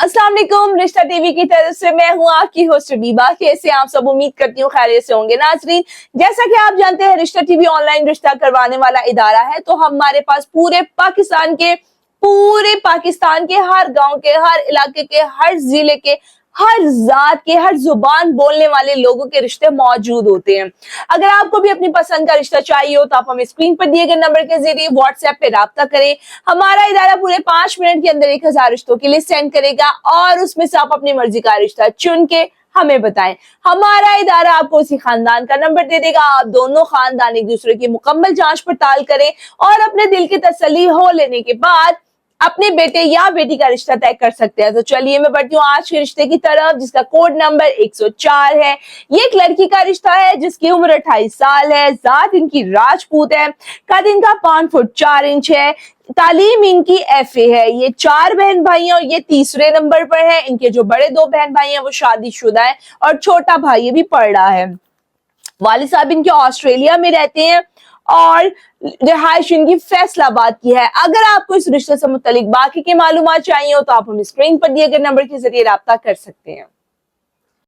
अस्सलाम वालेकुम, रिश्ता टीवी की तरफ से मैं हूँ आपकी होस्ट बीबा। कैसे आप सब, उम्मीद करती हूँ खैरियत से होंगे। नाजरीन, जैसा कि आप जानते हैं रिश्ता टीवी ऑनलाइन रिश्ता करवाने वाला इदारा है, तो हमारे पास पूरे पाकिस्तान के हर गांव के, हर इलाके के, हर जिले के, हर जात के, हर जुबान बोलने वाले लोगों के रिश्ते मौजूद होते हैं। अगर आपको भी अपनी पसंद का रिश्ता चाहिए हो तो आप हमें स्क्रीन पर दिए गए नंबर के जरिए व्हाट्सएप पे राब्ता करें। हमारा इदारा पूरे 5 मिनट के अंदर 1000 रिश्तों की लिस्ट सेंड करेगा और उसमें से आप अपनी मर्जी का रिश्ता चुन के हमें बताएं। हमारा इदारा आपको उसी खानदान का नंबर दे देगा। आप दोनों खानदान एक दूसरे की मुकम्मल जांच पड़ताल करें और अपने दिल की तसल्ली हो लेने के बाद अपने बेटे या बेटी का रिश्ता तय कर सकते हैं। तो चलिए मैं बढ़ती हूँ आज के रिश्ते की तरफ, जिसका कोड नंबर 104 है। ये एक लड़की का रिश्ता है जिसकी उम्र 28 साल है। जात इनकी राजपूत है। कद इनका 5 फुट 4 इंच है। तालीम इनकी FA है। ये 4 बहन भाई हैं और ये तीसरे नंबर पर है। इनके जो बड़े 2 बहन भाई हैं वो शादीशुदा है और छोटा भाई ये भी पढ़ रहा है। वालिद साहब इनके ऑस्ट्रेलिया में रहते हैं और रिहाइश इनकी फैसलाबाद की है। अगर आपको इस रिश्ते से मुतालिक बाकी की मालूमात चाहिए हो तो आप हमें स्क्रीन पर दिए गए नंबर के जरिए राब्ता कर सकते हैं।